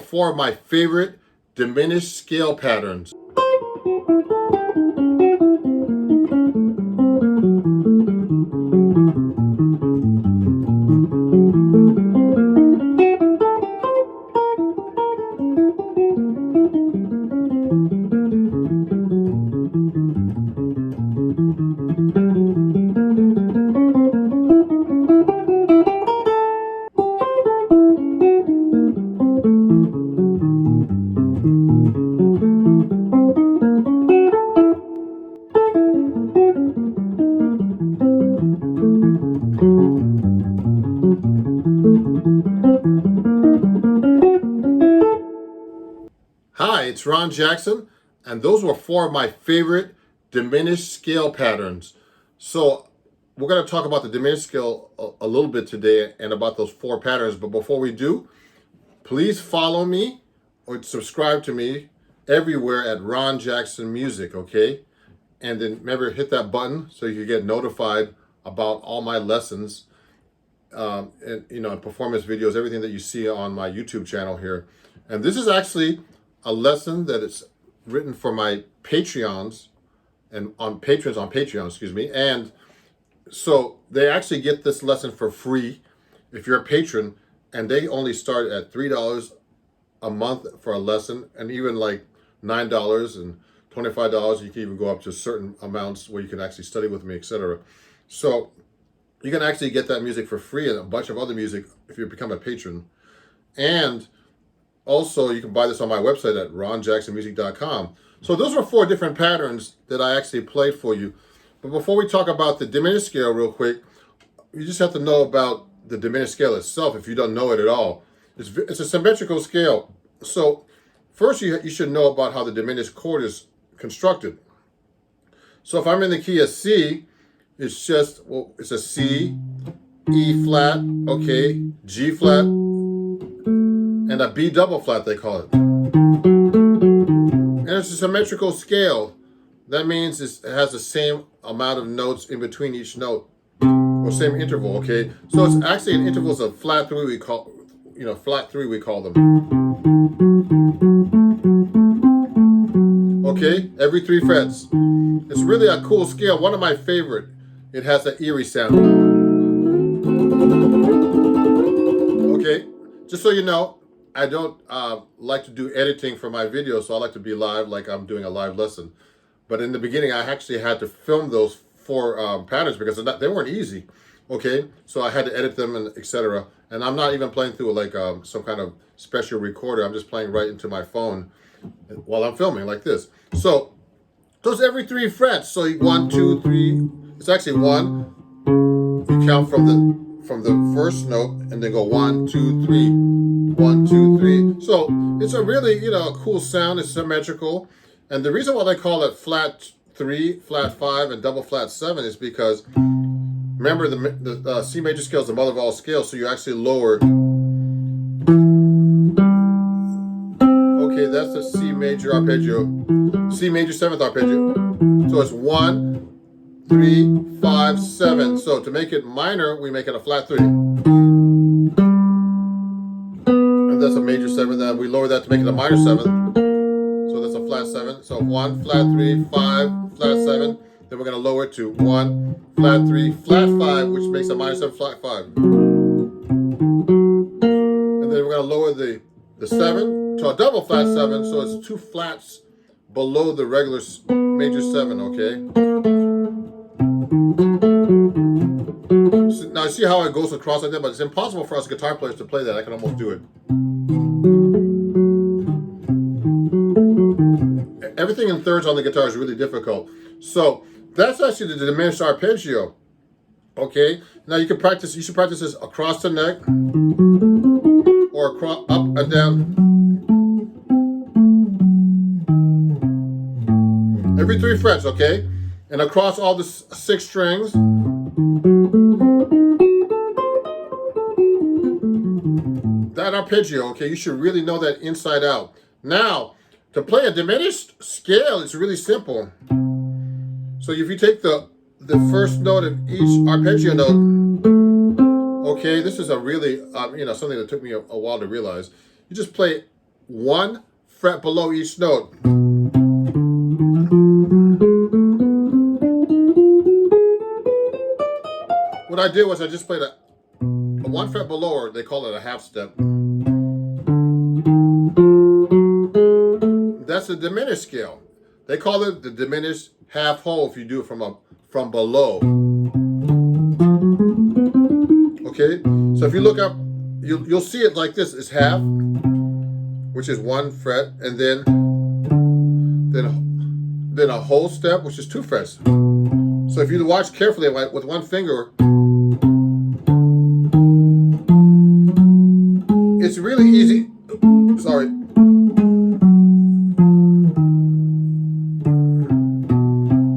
four of my favorite diminished scale patterns. Hi, it's Ron Jackson, and those were four of my favorite diminished scale patterns. So we're going to talk about the diminished scale a little bit today and about those four patterns. But before we do, please follow me or subscribe to me everywhere at Ron Jackson Music, okay? And then remember, hit that button so you get notified about all my lessons and performance videos, everything that you see on my YouTube channel here. And this is actually a lesson that is written for my Patreons and on Patreon, excuse me. And so they actually get this lesson for free if you're a patron, and they only start at $3 a month for a lesson, and even like $9 and $25. You can even go up to certain amounts where you can actually study with me, etc. So you can actually get that music for free and a bunch of other music if you become a patron. And also, you can buy this on my website at ronjacksonmusic.com. So those were four different patterns that I actually played for you. But before we talk about the diminished scale real quick, you just have to know about the diminished scale itself if you don't know it at all. It's a symmetrical scale. So first you should know about how the diminished chord is constructed. So if I'm in the key of C, it's just, well, it's a C, E flat, okay, G flat, and a B double flat, they call it. And it's a symmetrical scale. That means it has the same amount of notes in between each note, or same interval, okay? So it's actually in intervals of flat three we call them. Okay, every 3 frets. It's really a cool scale, one of my favorite. It has an eerie sound. Okay, just so you know, I don't like to do editing for my videos, so I like to be live, like I'm doing a live lesson. But in the beginning, I actually had to film those four patterns because they weren't easy. Okay, so I had to edit them and etc. And I'm not even playing through like some kind of special recorder. I'm just playing right into my phone while I'm filming like this. So those every 3 frets. So 1, 2, 3. It's actually 1. You count from the first note and then go 1, 2, 3. 1, 2, 3. So it's a really, cool sound. It's symmetrical. And the reason why they call it flat 3, flat 5, and double flat 7 is because, remember, the C major scale is the mother of all scales, so you actually lower. Okay, that's the C major arpeggio. C major 7th arpeggio. So it's 1, 3, 5, 7. So to make it minor, we make it a flat 3. That's a major 7. Then we lower that to make it a minor 7. So that's a flat 7. So 1, flat 3, 5, flat 7. Then we're going to lower it to 1, flat 3, flat 5, which makes a minor 7, flat 5. And then we're going to lower the 7 to a double flat 7. So it's 2 flats below the regular major 7, okay? So now see how it goes across like that, but it's impossible for us guitar players to play that. I can almost do it. Everything in thirds on the guitar is really difficult. So that's actually the diminished arpeggio. Okay, now you should practice this across the neck or across, up and down. Every 3 frets, okay? And across all the 6 strings. That arpeggio, okay, you should really know that inside out. Now, to play a diminished scale, it's really simple. So if you take the first note of each arpeggio note, okay, this is a really, something that took me a while to realize. You just play 1 fret below each note. What I did was I just played a 1 fret below, or they call it a half step. That's a diminished scale. They call it the diminished half whole if you do it from below. Okay, so if you look up, you'll see it like this. It's half, which is 1 fret, and then a whole step, which is 2 frets. So if you watch carefully with 1 finger, it's really easy. Sorry.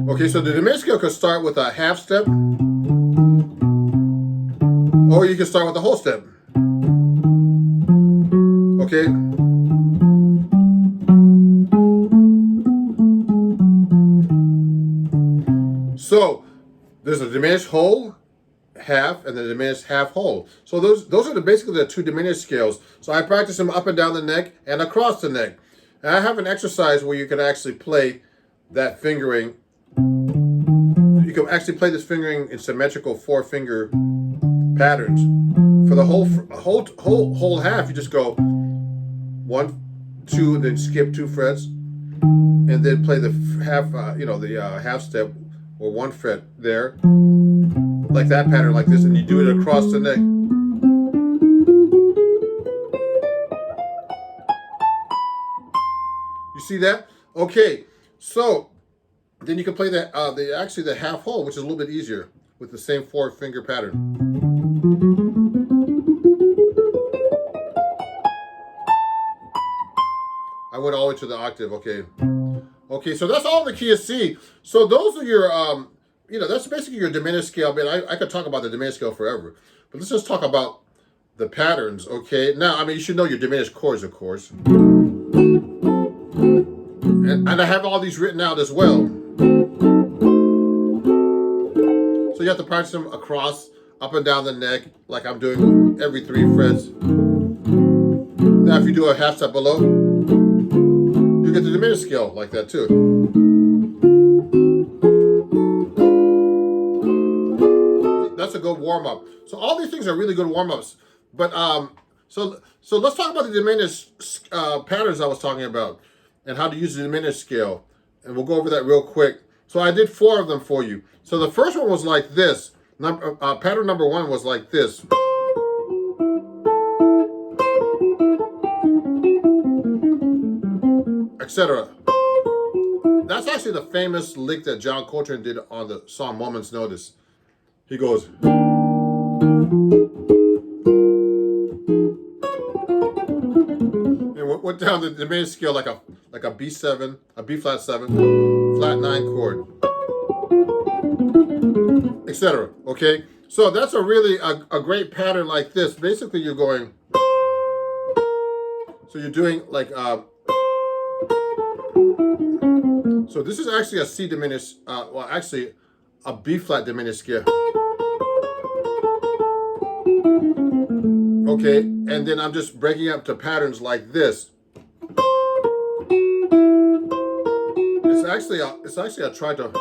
Okay, so the diminished scale could start with a half step, or you can start with a whole step. Okay. So there's a diminished whole, half, and the diminished half whole. So those are basically the 2 diminished scales. So I practice them up and down the neck and across the neck. And I have an exercise where you can actually play that fingering. You can actually play this fingering in symmetrical 4-finger patterns. For the whole half, you just go 1, 2, and then skip 2 frets, and then play the half, half step or 1 fret there, like that pattern, like this, and you do it across the neck. You see that? Okay, so then you can play the half whole, which is a little bit easier with the same 4-finger pattern. I went all the way to the octave. Okay. Okay, so that's all the key of C. So those are your, that's basically your diminished scale. I could talk about the diminished scale forever, but let's just talk about the patterns, okay? Now, you should know your diminished chords, of course. And I have all these written out as well. So you have to practice them across, up and down the neck, like I'm doing every 3 frets. Now, if you do a half step below, you get the diminished scale like that too. That's a good warm-up. So all these things are really good warm-ups. But so let's talk about the diminished patterns I was talking about and how to use the diminished scale. And we'll go over that real quick. So I did 4 of them for you. So the first one was like this. Pattern number 1 was like this. Etc. That's actually the famous lick that John Coltrane did on the song Moment's Notice. He goes, and went down the diminished scale like a B7, a B flat 7, flat 9 chord, etc. Okay, so that's a really a great pattern like this. Basically, you're going. So you're doing like. So this is actually a C diminished. Actually, a B flat diminished scale. Okay, and then I'm just breaking up to patterns like this. It's actually a tritone.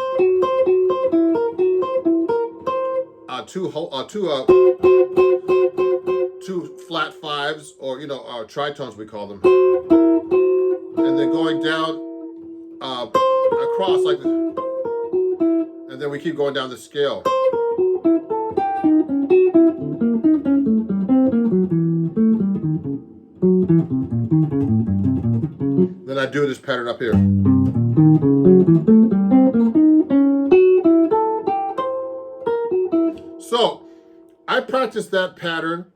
Two flat 5s, or tritones we call them, and then going down across like this, and then we keep going down the scale. Then I do this pattern up here. So I practice that pattern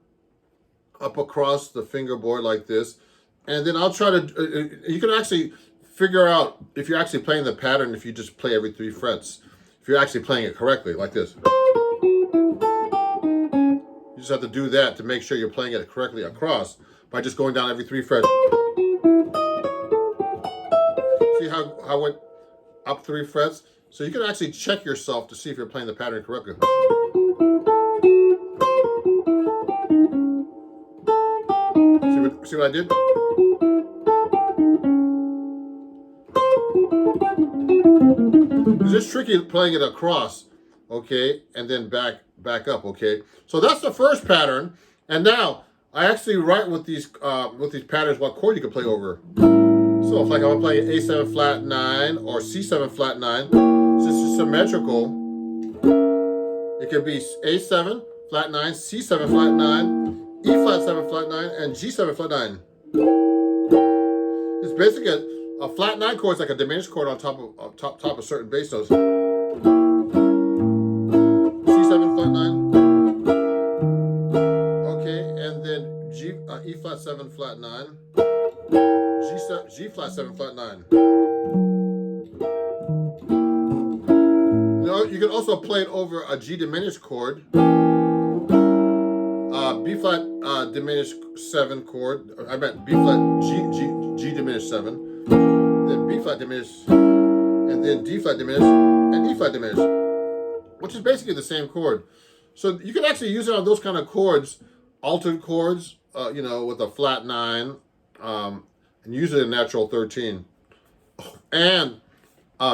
up across the fingerboard like this, and then I'll try to, you can actually figure out if you're actually playing the pattern if you just play every 3 frets. If you're actually playing it correctly, like this. You just have to do that to make sure you're playing it correctly across by just going down every 3 frets. See how I went up 3 frets? So you can actually check yourself to see if you're playing the pattern correctly. See what I did? it's tricky playing it across, okay, and then back up, okay. So that's the first pattern, and now I actually write with these patterns what chord you can play over. So if like I'm playing A7 flat 9 or C7 flat 9, since it's symmetrical, it can be A7 flat 9, C7 flat 9, E flat 7 flat 9, and G7 flat 9. It's basically a flat 9 chord is like a diminished chord on top of certain bass notes. C7 flat 9. Okay, and then E flat 7 flat 9. G flat 7 flat 9. You can also play it over a G diminished chord, B flat diminished 7 chord. I meant B flat G diminished 7, then B flat diminished, and then D flat diminished, and E flat diminished, which is basically the same chord. So you can actually use it on those kind of chords, altered chords, with a flat 9, and usually a natural 13, and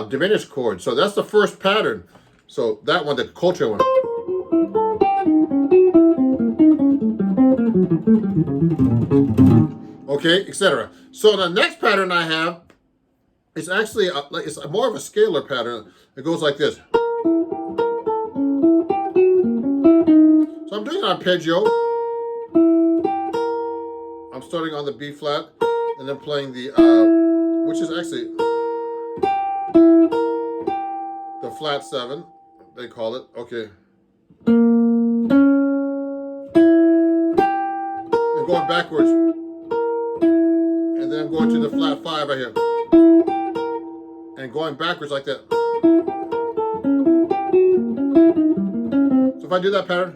diminished chords. So that's the first pattern. So that one, the Coltrane one. Okay, etc. So the next pattern I have is actually it's more of a scalar pattern. It goes like this. So I'm doing an arpeggio. I'm starting on the B flat and then playing the which is actually the flat 7, they call it. Okay. And going backwards. And then I'm going to the flat 5 right here. And going backwards like that. So if I do that pattern,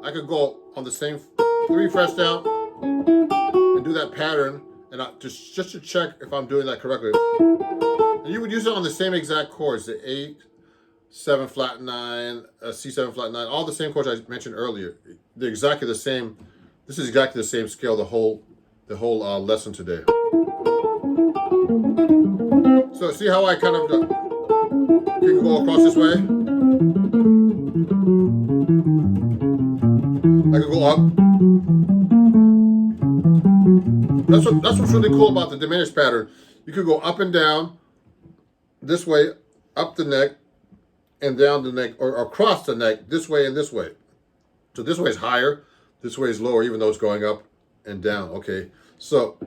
I could go on the same 3 frets down and do that pattern, and just to check if I'm doing that correctly. And you would use it on the same exact chords, the 8, 7 flat 9, C7 flat 9, all the same chords I mentioned earlier. They're exactly the same. This is exactly the same scale the whole lesson today. So see how I kind of can go across this way? I could go up. That's what's really cool about the diminished pattern. You could go up and down this way, up the neck, and down the neck, or across the neck, this way and this way. So this way is higher, this way is lower, even though it's going up and down. Okay, so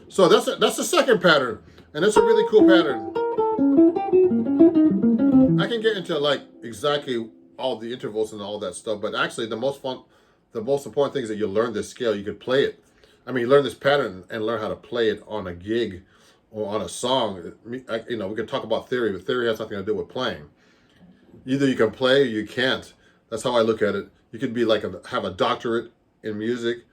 that's the second pattern, and it's a really cool pattern. I can get into like exactly all the intervals and all that stuff, but actually the most important thing is that you learn this scale. You could play it. I mean, you learn this pattern and learn how to play it on a gig or on a song. We can talk about theory, but theory has nothing to do with playing. Either you can play or you can't. That's how I look at it. You could be like have a doctorate in music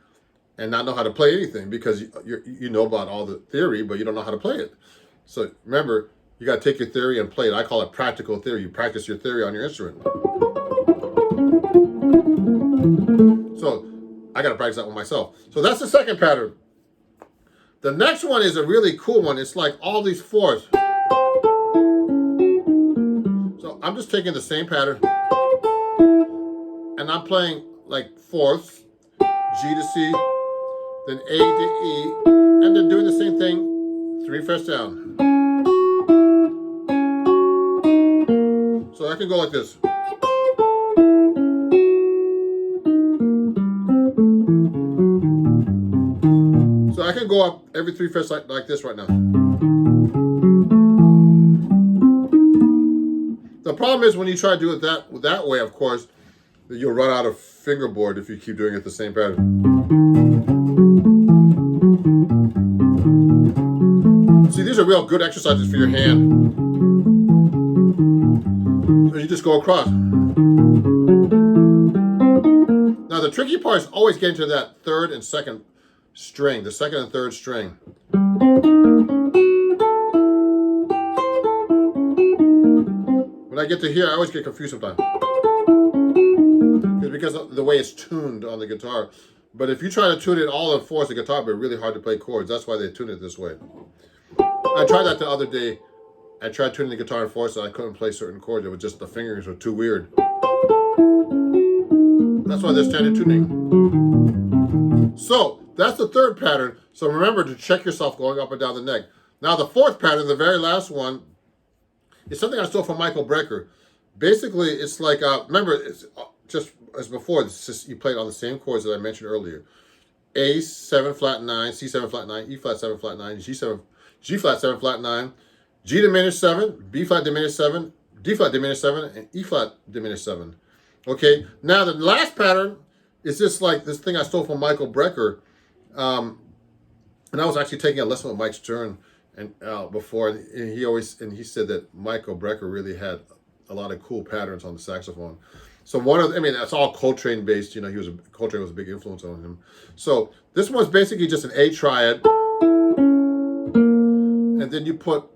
and not know how to play anything because you know about all the theory, but you don't know how to play it. So remember, you got to take your theory and play it. I call it practical theory. You practice your theory on your instrument. So I got to practice that one myself. So that's the second pattern. The next one is a really cool one. It's like all these fourths. So I'm just taking the same pattern and I'm playing like fourths, G to C, then A to E, and then doing the same thing, 3 frets down. So I can go like this. So I can go up every 3 frets like this right now. The problem is when you try to do it that way, of course, that you'll run out of fingerboard if you keep doing it the same pattern. See, these are real good exercises for your hand. So you just go across. Now the tricky part is always getting to that third and second string, the second and third string. When I get to here, I always get confused sometimes. It's because of the way it's tuned on the guitar. But if you try to tune it all in fourths, the guitar will be really hard to play chords. That's why they tune it this way. I tried that the other day, I tried tuning the guitar in fourths and I couldn't play certain chords. It was just the fingerings were too weird. That's why they're standard tuning. So that's the third pattern. So remember to check yourself going up and down the neck. Now the fourth pattern, the very last one, is something I stole from Michael Brecker. Basically, it's like, remember, it's just as before, it's just, you play it on the same chords that I mentioned earlier. A7 flat 9, C7 flat 9, E flat 7 flat 9, G7, G flat 7 flat 9, G diminished 7, B flat diminished 7, D flat diminished 7, and E flat diminished 7. Okay, now the last pattern is just like this thing I stole from Michael Brecker. And I was actually taking a lesson with Mike Stern and before, and he said that Michael Brecker really had a lot of cool patterns on the saxophone. So that's all Coltrane based. You know, Coltrane was a big influence on him. So this one's basically just an A triad, and then you put,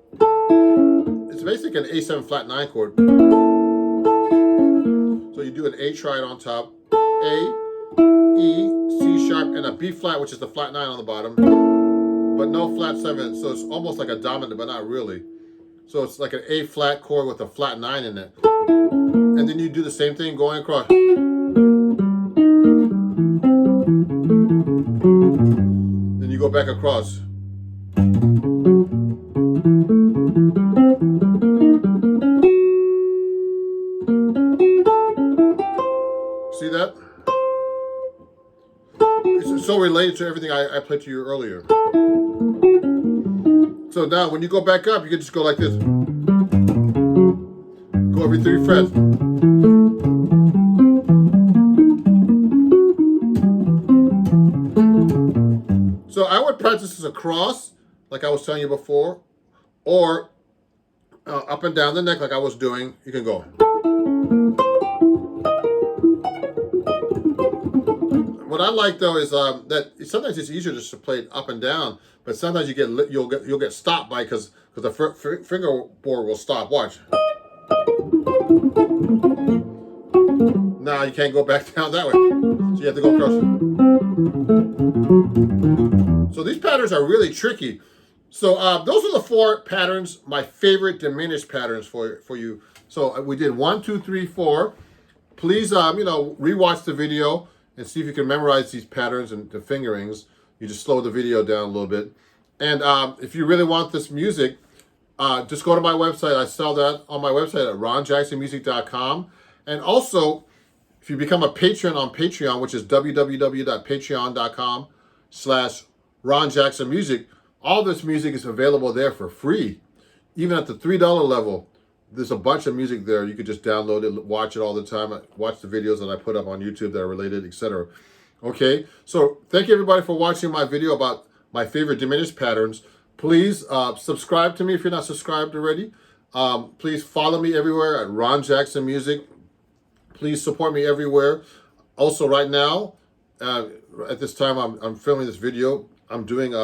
it's basically an A7 flat 9 chord. So you do an A triad on top, A, E, C sharp, and a B flat, which is the flat 9 on the bottom, but no flat 7. So it's almost like a dominant, but not really. So it's like an A flat chord with a flat 9 in it. And then you do the same thing going across. Then you go back across. See that? It's so related to everything I played to you earlier. So now when you go back up, you can just go like this. Go every 3 frets. So I would practice this across, like I was telling you before, or up and down the neck like I was doing. You can go. What I like though is that sometimes it's easier just to play it up and down, but sometimes you'll get stopped by because the fingerboard will stop. Watch. Now you can't go back down that way, so you have to go across. So these patterns are really tricky. So those are the 4 patterns, my favorite diminished patterns for you. So we did 1, 2, 3, 4. Please, rewatch the video and see if you can memorize these patterns and the fingerings. You just slow the video down a little bit. And if you really want this music, just go to my website. I sell that on my website at ronjacksonmusic.com. And also, if you become a patron on Patreon, which is www.patreon.com/ronjacksonmusic, all this music is available there for free. Even at the $3 level, there's a bunch of music there. You could just download it, watch it all the time, watch the videos that I put up on YouTube that are related, etc. Okay, so thank you everybody for watching my video about my favorite diminished patterns. Please subscribe to me if you're not subscribed already. Please follow me everywhere at Ron Jackson Music. Please support me everywhere. Also, right now, at this time, I'm filming this video. I'm doing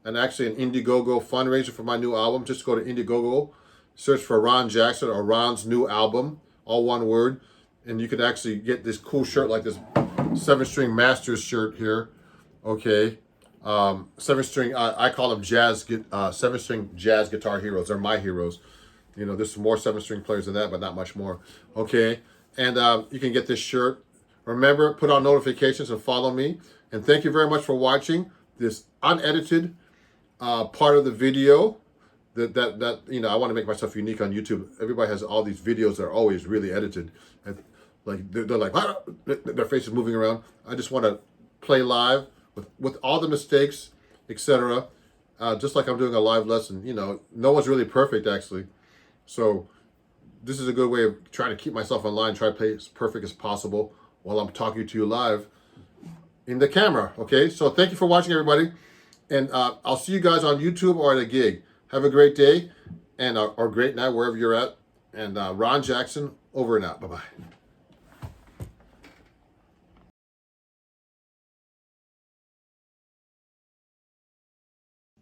actually an Indiegogo fundraiser for my new album. Just go to Indiegogo, search for Ron Jackson or Ron's new album, all one word, and you can actually get this cool shirt like this 7-string Masters shirt here. Okay, 7-string. I call them 7-string jazz guitar heroes. They're my heroes. You know, there's some more 7-string players than that, but not much more. Okay, and you can get this shirt. Remember, put on notifications and follow me. And thank you very much for watching this unedited part of the video. That I want to make myself unique on YouTube. Everybody has all these videos that are always really edited. And like they're like, their face is moving around. I just want to play live with all the mistakes, etc. Just like I'm doing a live lesson. You know, no one's really perfect actually. So this is a good way of trying to keep myself online, try to play as perfect as possible while I'm talking to you live in the camera. Okay, so thank you for watching, everybody. And I'll see you guys on YouTube or at a gig. Have a great day and or great night wherever you're at. And Ron Jackson, over and out. Bye-bye.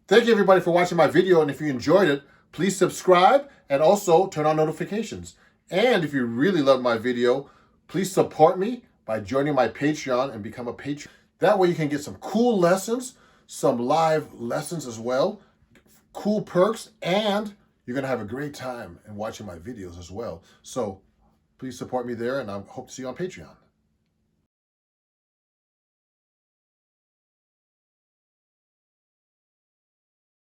Thank you everybody for watching my video, and if you enjoyed it, please subscribe and also turn on notifications. And if you really love my video, please support me by joining my Patreon and become a patron. That way you can get some cool lessons, some live lessons as well, cool perks, and you you're going to have a great time in watching my videos as well. So please support me there, and I hope to see you on Patreon.